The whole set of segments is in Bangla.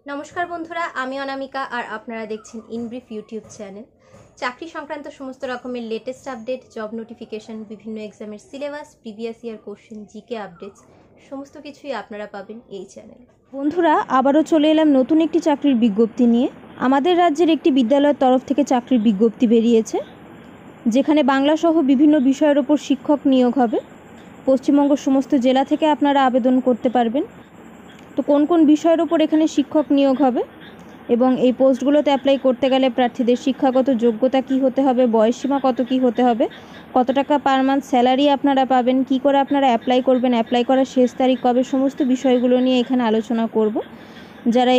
नमस्कार बंधुरा आमी अनामिका और आपनारा देखছেন इनब्रिफ यूट्यूब चैनल। चाकरी संक्रांत समस्त रकमेर लेटेस्ट आपडेट, जब नोटिफिकेशन, विभिन्न एग्जामेर syllabus, previous year question, GK updates समस्त किछुई आपनारा पाबेन এই চ্যানেলে। বন্ধুরা আবারও চলে এলাম নতুন একটি চাকরির বিজ্ঞপ্তি নিয়ে। আমাদের রাজ্যের একটি বিদ্যালয়ের তরফ থেকে চাকরির বিজ্ঞপ্তি বেরিয়েছে, যেখানে বাংলা সহ বিভিন্ন বিষয়ের উপর শিক্ষক নিয়োগ হবে। পশ্চিমবঙ্গের সমস্ত জেলা থেকে আপনারা আবেদন করতে পারবেন। তো কোন কোন বিষয়ের উপর এখানে শিক্ষক নিয়োগ হবে এবং এই পোস্টগুলোতে অ্যাপ্লাই করতে গেলে প্রার্থীদের শিক্ষাগত যোগ্যতা কি হতে হবে, বয়সসীমা কত কি হতে হবে, কত টাকা পার মান্থ স্যালারি আপনারা পাবেন, কি করে আপনারা অ্যাপ্লাই করবেন, অ্যাপ্লাই করার শেষ তারিখ কবে, সমস্ত বিষয়গুলো নিয়ে এখানে আলোচনা করব। যারা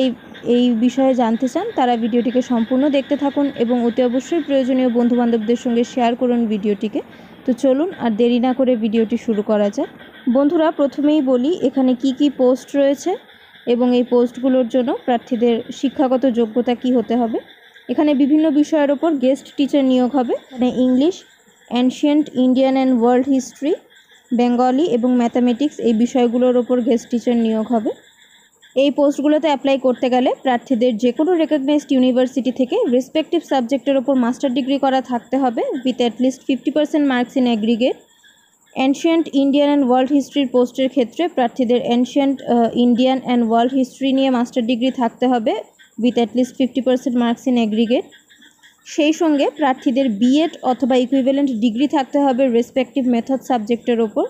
এই বিষয়ে জানতে চান তারা ভিডিওটিকে সম্পূর্ণ দেখতে থাকুন এবং অতি অবশ্যই প্রয়োজনীয় বন্ধুবান্ধবদের সঙ্গে শেয়ার করুন ভিডিওটিকে। তো চলুন আর দেরি না করে ভিডিওটি শুরু করা যাক। বন্ধুরা প্রথমেই বলি এখানে কি কি পোস্ট রয়েছে এবং এই পোস্টগুলোর জন্য প্রার্থীদের শিক্ষাগত যোগ্যতা কি হতে হবে। এখানে বিভিন্ন বিষয়ের ওপর গেস্ট টিচার নিয়োগ হবে। মানে English, ancient Indian and world history, Bengali এবং ম্যাথামেটিক্স এই বিষয়গুলোর ওপর গেস্ট টিচার নিয়োগ হবে। এই পোস্টগুলোতে অ্যাপ্লাই করতে গেলে প্রার্থীদের যে কোনো রেকগনাইজড ইউনিভার্সিটি থেকে রেসপেক্টিভ সাবজেক্টের ওপর মাস্টার ডিগ্রি করা থাকতে হবে with at least 50% marks in aggregate. Ancient Indian and world হিস্ট্রির পোস্টের ক্ষেত্রে প্রার্থীদের ancient Indian and world history নিয়ে মাস্টার ডিগ্রি থাকতে হবে with at least 50% marks in aggregate. সেই সঙ্গে প্রার্থীদের বিএড অথবা ইকুইভ্যালেন্ট ডিগ্রি থাকতে হবে রেসপেক্টিভ মেথড সাবজেক্টের ওপর।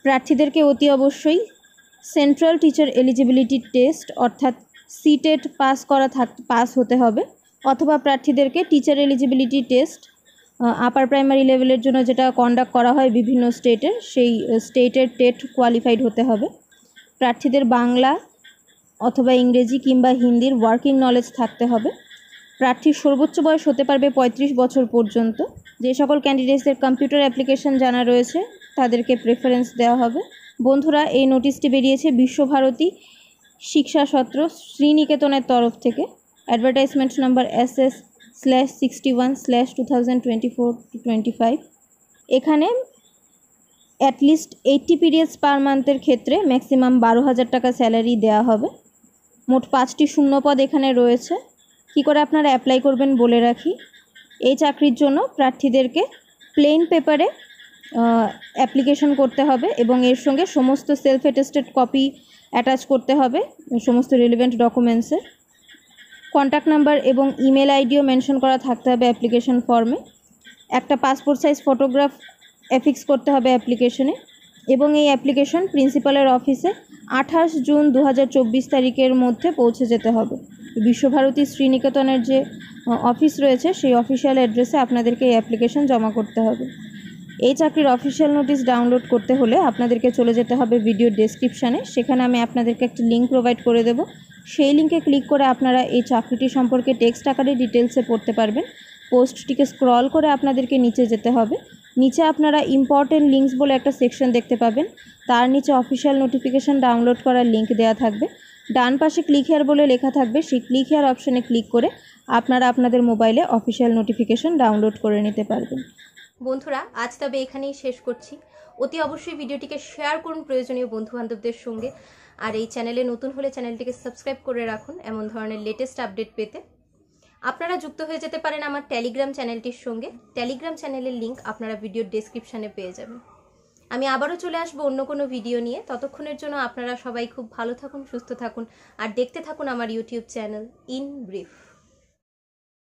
প্রার্থীদেরকে অতি অবশ্যই সেন্ট্রাল টিচার এলিজিবিলিটি টেস্ট অর্থাৎ সিটেট পাস হতে হবে, অথবা প্রার্থীদেরকে teacher eligibility test upper primary লেভেলের জন্য যেটা কন্ডাক্ট করা হয় বিভিন্ন স্টেটের, সেই স্টেটের টেট কোয়ালিফাইড হতে হবে। প্রার্থীদের বাংলা অথবা ইংরেজি কিংবা হিন্দির ওয়ার্কিং নলেজ থাকতে হবে। প্রার্থীর সর্বোচ্চ বয়স হতে পারবে 35 বছর পর্যন্ত। যে সকল ক্যান্ডিডেটসদের কম্পিউটার অ্যাপ্লিকেশন জানা রয়েছে তাদেরকে প্রেফারেন্স দেওয়া হবে। বন্ধুরা এই নোটিশটি বেরিয়েছে বিশ্বভারতী শিক্ষা সত্র শ্রীনিকেতনের তরফ থেকে। Advertisement number SS/61/2024-25। এখানে অ্যাটলিস্ট 80 পিরিয়ডস পার মান্থের ক্ষেত্রে ম্যাক্সিমাম 12,000 টাকা স্যালারি দেওয়া হবে। মোট 5টি শূন্যপদ এখানে রয়েছে। কি করে আপনারা অ্যাপ্লাই করবেন বলে রাখি। এই চাকরির জন্য প্রার্থীদেরকে প্লেন পেপারে অ্যাপ্লিকেশন করতে হবে এবং এর সঙ্গে সমস্ত সেলফ অ্যাটেস্টেড কপি অ্যাটাচ করতে হবে সমস্ত রিলেভেন্ট ডকুমেন্টসের। কন্ট্যাক্ট নাম্বার এবং ইমেল আইডিও মেনশন করা থাকতে হবে অ্যাপ্লিকেশন ফর্মে। একটা পাসপোর্ট সাইজ ফটোগ্রাফ অ্যাফিক্স করতে হবে অ্যাপ্লিকেশনে এবং এই অ্যাপ্লিকেশন প্রিন্সিপালের অফিসে 28 জুন 2024 তারিখের মধ্যে পৌঁছে যেতে হবে। বিশ্বভারতী শ্রীনিকেতনের যে অফিস রয়েছে সেই অফিসিয়াল অ্যাড্রেসে আপনাদেরকে এই অ্যাপ্লিকেশন জমা করতে হবে। এই চাকরির অফিসিয়াল নোটিশ ডাউনলোড করতে হলে আপনাদেরকে চলে যেতে হবে ভিডিও ডেসক্রিপশানে। সেখানে আমি আপনাদেরকে একটা লিঙ্ক প্রোভাইড করে দেব। সেই লিঙ্কে ক্লিক করে আপনারা এই চাকরিটি সম্পর্কে টেক্সট আকারে ডিটেলসে পড়তে পারবেন। পোস্টটিকে স্ক্রল করে আপনাদেরকে নিচে যেতে হবে। নিচে আপনারা ইম্পর্টেন্ট লিঙ্কস বলে একটা সেকশন দেখতে পাবেন। তার নিচে অফিসিয়াল নোটিফিকেশান ডাউনলোড করার লিঙ্ক দেওয়া থাকবে। ডান পাশে ক্লিক হেয়ার বলে লেখা থাকবে, সেই ক্লিক হেয়ার অপশানে ক্লিক করে আপনারা আপনাদের মোবাইলে অফিসিয়াল নোটিফিকেশান ডাউনলোড করে নিতে পারবেন। বন্ধুরা আজ তবে এখানেই শেষ করছি। অতি অবশ্যই ভিডিওটিকে শেয়ার করুন প্রয়োজনীয় বন্ধুবান্ধবদের সঙ্গে। আর এই চ্যানেলে নতুন হলে চ্যানেলটিকে সাবস্ক্রাইব করে রাখুন এমন ধরনের লেটেস্ট আপডেট পেতে। আপনারা যুক্ত হয়ে যেতে পারেন আমার টেলিগ্রাম চ্যানেলটির সঙ্গে। টেলিগ্রাম চ্যানেলের লিঙ্ক আপনারা ভিডিওর ডেসক্রিপশানে পেয়ে যাবেন। আমি আবারও চলে আসবো অন্য কোনো ভিডিও নিয়ে। ততক্ষণের জন্য আপনারা সবাই খুব ভালো থাকুন, সুস্থ থাকুন আর দেখতে থাকুন আমার ইউটিউব চ্যানেল ইন ব্রিফ।